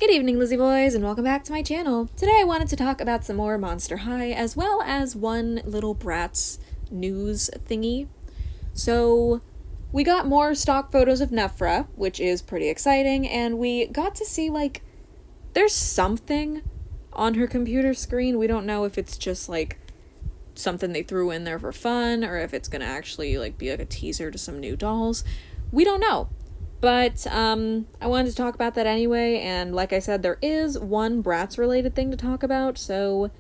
Good evening, Lizzie Boys, and welcome back to my channel. Today I wanted to talk about some more Monster High, as well as one little Bratz news thingy. So, we got more stock photos of Nefra, which is pretty exciting, and we got to see, there's something on her computer screen. We don't know if it's just, something they threw in there for fun, or if it's gonna actually, be a teaser to some new dolls. We don't know. But I wanted to talk about that anyway, and like I said, there is one Bratz-related thing to talk about, so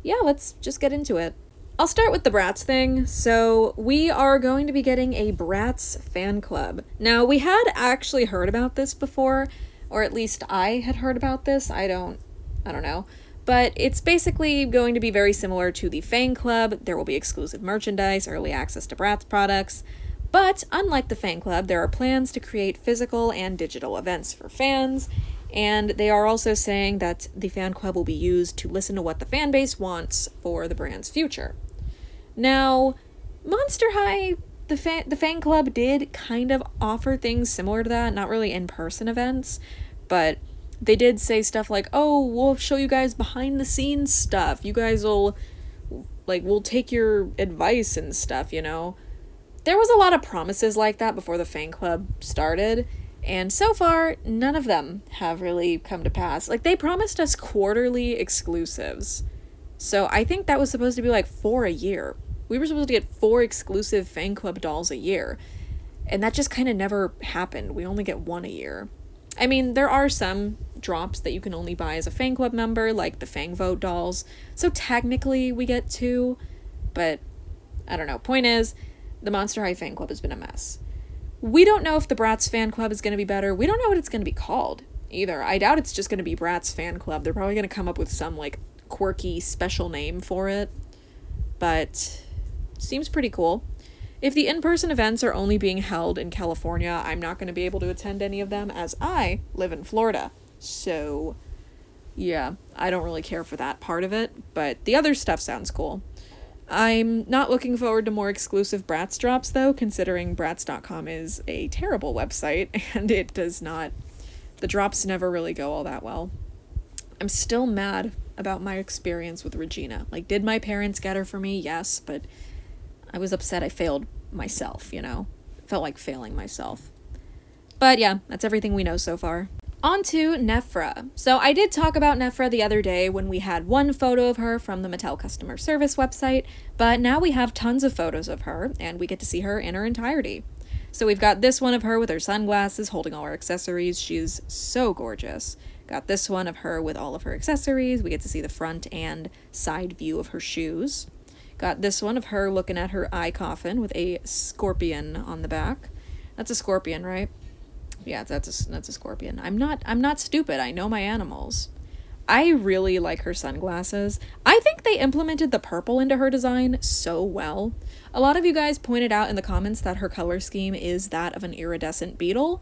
yeah, let's just get into it. I'll start with the Bratz thing. So we are going to be getting a Bratz fan club. Now, we had actually heard about this before, or at least I had heard about this. I don't know. But it's basically going to be very similar to the fan club. There will be exclusive merchandise, early access to Bratz products. But, unlike the fan club, there are plans to create physical and digital events for fans, and they are also saying that the fan club will be used to listen to what the fan base wants for the brand's future. Now, Monster High, the fan club did kind of offer things similar to that, not really in-person events, but they did say stuff like, oh, we'll show you guys behind-the-scenes stuff, you guys will, we'll take your advice and stuff, you know? There was a lot of promises like that before the fan club started, and so far, none of them have really come to pass. They promised us quarterly exclusives. So I think that was supposed to be 4 a year. We were supposed to get 4 exclusive fan club dolls a year, and that just kind of never happened. We only get 1 a year. I mean, there are some drops that you can only buy as a fan club member, like the Fang Vote dolls, so technically we get 2, but I don't know. Point is, the Monster High fan club has been a mess. We don't know if the Bratz fan club is going to be better. We don't know what it's going to be called either. I doubt it's just going to be Bratz fan club. They're probably going to come up with some quirky special name for it. But seems pretty cool. If the in-person events are only being held in California, I'm not going to be able to attend any of them as I live in Florida. So yeah, I don't really care for that part of it, but the other stuff sounds cool. I'm not looking forward to more exclusive Bratz drops, though, considering Bratz.com is a terrible website, and the drops never really go all that well. I'm still mad about my experience with Regina. Did my parents get her for me? Yes, but I was upset I failed myself, you know? Felt like failing myself. But yeah, that's everything we know so far. On to Nefra. So I did talk about Nefra the other day when we had one photo of her from the Mattel customer service website, but now we have tons of photos of her, and we get to see her in her entirety. So we've got this one of her with her sunglasses holding all her accessories. She's so gorgeous. Got this one of her with all of her accessories. We get to see the front and side view of her shoes. Got this one of her looking at her eye coffin with a scorpion on the back. That's a scorpion, right? Yeah, that's a scorpion. I'm not stupid. I know my animals. I really like her sunglasses. I think they implemented the purple into her design so well. A lot of you guys pointed out in the comments that her color scheme is that of an iridescent beetle.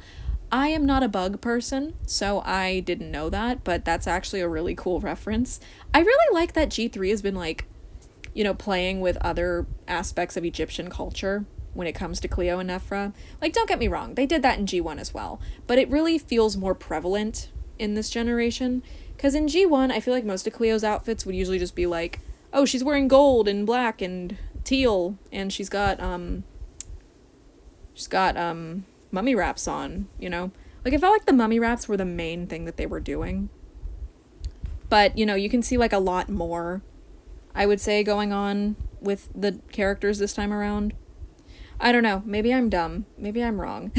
I am not a bug person, so I didn't know that, but that's actually a really cool reference. I really like that G3 has been playing with other aspects of Egyptian culture when it comes to Cleo and Nefra. Don't get me wrong, they did that in G1 as well, but it really feels more prevalent in this generation, because in G1, I feel like most of Cleo's outfits would usually just be oh, she's wearing gold and black and teal, and she's got mummy wraps on, you know? I felt like the mummy wraps were the main thing that they were doing. But, you can see a lot more, I would say, going on with the characters this time around. I don't know, maybe I'm dumb, maybe I'm wrong.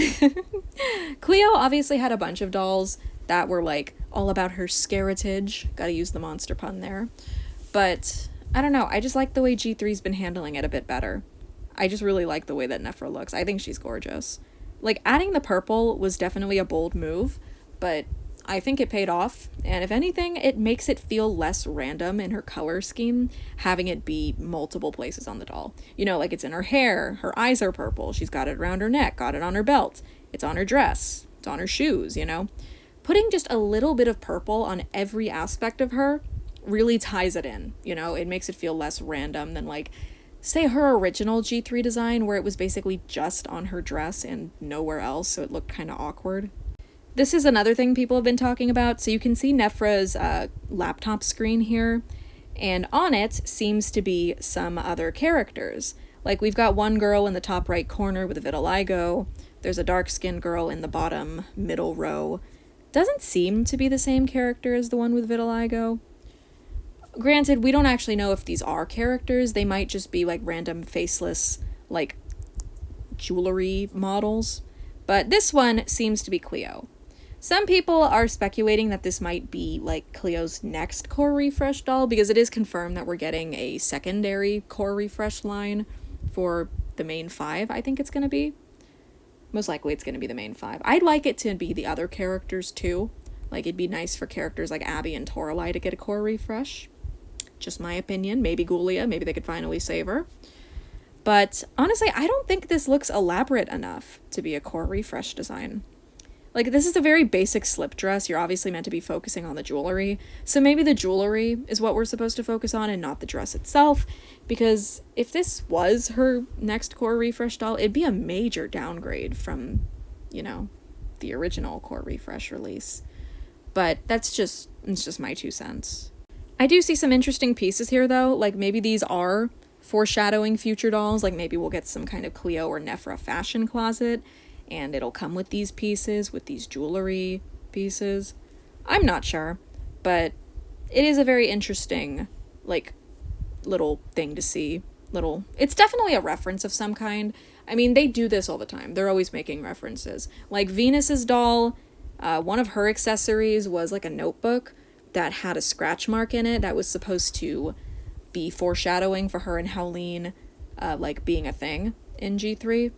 Cleo obviously had a bunch of dolls that were all about her scaritage, gotta use the monster pun there, but I don't know, I just like the way G3's been handling it a bit better. I just really like the way that Nefra looks. I think she's gorgeous. Adding the purple was definitely a bold move, but I think it paid off, and if anything, it makes it feel less random in her color scheme, having it be multiple places on the doll. It's in her hair, her eyes are purple, she's got it around her neck, got it on her belt, it's on her dress, it's on her shoes, Putting just a little bit of purple on every aspect of her really ties it in, It makes it feel less random than, say, her original G3 design, where it was basically just on her dress and nowhere else, so it looked kind of awkward. This is another thing people have been talking about. So you can see Nefra's laptop screen here, and on it seems to be some other characters. Like, we've got one girl in the top right corner with a vitiligo. There's a dark-skinned girl in the bottom middle row. Doesn't seem to be the same character as the one with vitiligo. Granted, we don't actually know if these are characters. They might just be, like, random faceless, like, jewelry models. But this one seems to be Cleo. Some people are speculating that this might be, like, Cleo's next core refresh doll, because it is confirmed that we're getting a secondary core refresh line for the main 5, I think it's going to be. Most likely it's going to be the main 5. I'd like it to be the other characters, too. Like, it'd be nice for characters like Abby and Toralei to get a core refresh. Just my opinion. Maybe Gulia. Maybe they could finally save her. But, honestly, I don't think this looks elaborate enough to be a core refresh design. Like, this is a very basic slip dress. You're obviously meant to be focusing on the jewelry. So maybe the jewelry is what we're supposed to focus on and not the dress itself. Because if this was her next core refresh doll, it'd be a major downgrade from, you know, the original core refresh release. But it's just my 2 cents. I do see some interesting pieces here, though. Like, maybe these are foreshadowing future dolls. Like, maybe we'll get some kind of Cleo or Nefra fashion closet, and it'll come with these pieces, with these jewelry pieces. I'm not sure, but it is a very interesting, like, little thing to see. It's definitely a reference of some kind. I mean, they do this all the time. They're always making references. Like, Venus's doll, one of her accessories was, like, a notebook that had a scratch mark in it that was supposed to be foreshadowing for her and Howleen, like, being a thing in G3.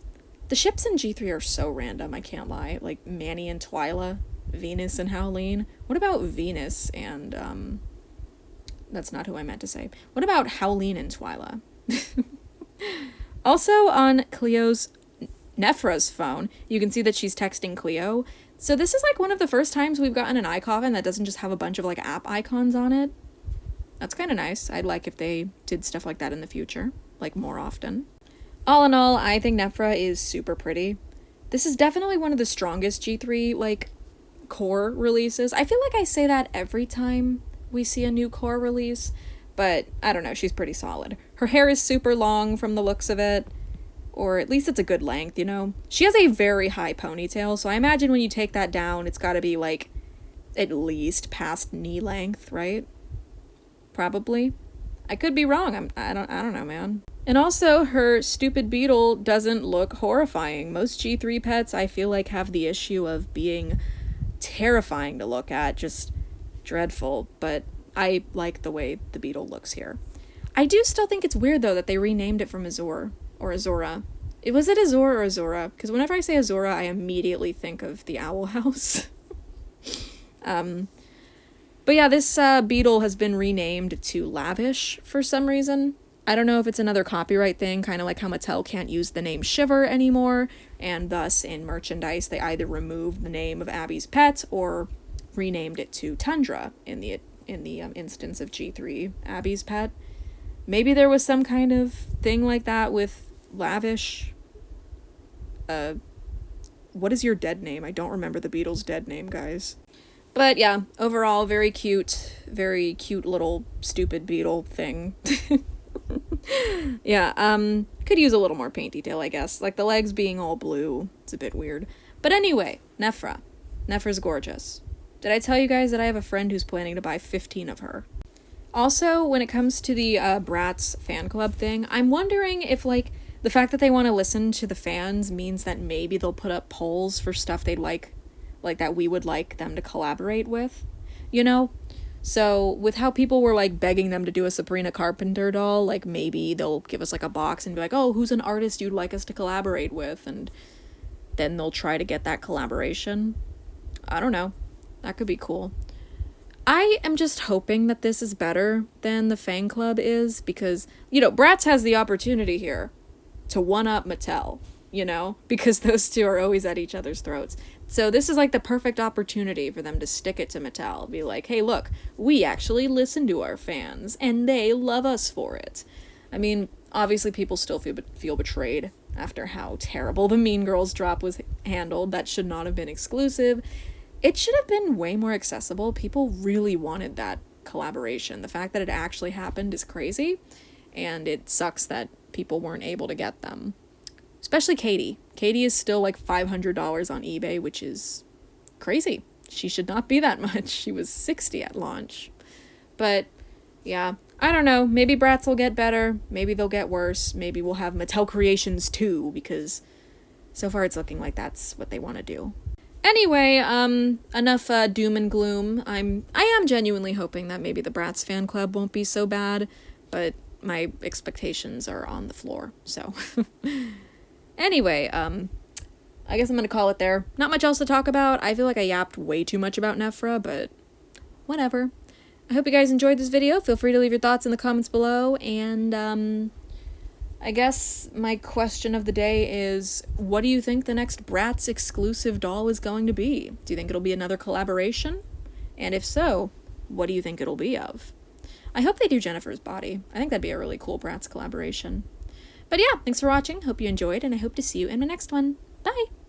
The ships in G3 are so random, I can't lie. Like, Manny and Twyla, Venus and Howleen. What about Venus and, that's not who I meant to say. What about Howleen and Twyla? Also, on Cleo's, Nefra's phone, you can see that she's texting Cleo. So this is, like, one of the first times we've gotten an eye coffin that doesn't just have a bunch of, like, app icons on it. That's kind of nice. I'd like if they did stuff like that in the future, like, more often. All in all, I think Nefra is super pretty. This is definitely one of the strongest G3, like, core releases. I feel like I say that every time we see a new core release, but I don't know, she's pretty solid. Her hair is super long from the looks of it, or at least it's a good length, you know? She has a very high ponytail, so I imagine when you take that down, it's gotta be, like, at least past knee length, right? Probably. I could be wrong. I don't know, man. And also, her stupid beetle doesn't look horrifying. Most G3 pets, I feel like, have the issue of being terrifying to look at, just dreadful, but I like the way the beetle looks here. I do still think it's weird, though, that they renamed it from Azor, or Azora. Was it Azor or Azora? Because whenever I say Azora, I immediately think of the Owl House. But yeah, this beetle has been renamed to Lavish for some reason. I don't know if it's another copyright thing, kind of like how Mattel can't use the name Shiver anymore, and thus in merchandise they either removed the name of Abby's pet or renamed it to Tundra in the instance of G3 Abby's pet. Maybe there was some kind of thing like that with Lavish. What is your dead name? I don't remember the beetle's dead name, guys. But yeah, overall, very cute little stupid beetle thing. Yeah, could use a little more paint detail, I guess. Like, the legs being all blue, it's a bit weird. But anyway, Nefra. Nefra's gorgeous. Did I tell you guys that I have a friend who's planning to buy 15 of her? Also, when it comes to the Bratz fan club thing, I'm wondering if, like, the fact that they want to listen to the fans means that maybe they'll put up polls for stuff they'd like that we would like them to collaborate with, you know? So, with how people were, like, begging them to do a Sabrina Carpenter doll, like, maybe they'll give us, like, a box and be like, oh, who's an artist you'd like us to collaborate with? And then they'll try to get that collaboration. I don't know. That could be cool. I am just hoping that this is better than the fan club is, because, you know, Bratz has the opportunity here to one-up Mattel, you know? Because those two are always at each other's throats. So this is like the perfect opportunity for them to stick it to Mattel. Be like, hey, look, we actually listen to our fans, and they love us for it. I mean, obviously people still feel betrayed after how terrible the Mean Girls drop was handled. That should not have been exclusive. it should have been way more accessible. People really wanted that collaboration. The fact that it actually happened is crazy, and it sucks that people weren't able to get them. Especially Katie. Katie is still like $500 on eBay, which is crazy. She should not be that much. She was $60 at launch. But yeah, I don't know. Maybe Bratz will get better. Maybe they'll get worse. Maybe we'll have Mattel Creations 2, because so far it's looking like that's what they want to do. Anyway, enough doom and gloom. I am genuinely hoping that maybe the Bratz fan club won't be so bad, but my expectations are on the floor, so. Anyway, I guess I'm gonna call it there. Not much else to talk about. I feel like I yapped way too much about Nefra, but whatever. I hope you guys enjoyed this video. Feel free to leave your thoughts in the comments below, and, I guess my question of the day is, what do you think the next Bratz exclusive doll is going to be? Do you think it'll be another collaboration? And if so, what do you think it'll be of? I hope they do Jennifer's body. I think that'd be a really cool Bratz collaboration. But yeah, thanks for watching. Hope you enjoyed, and I hope to see you in my next one. Bye!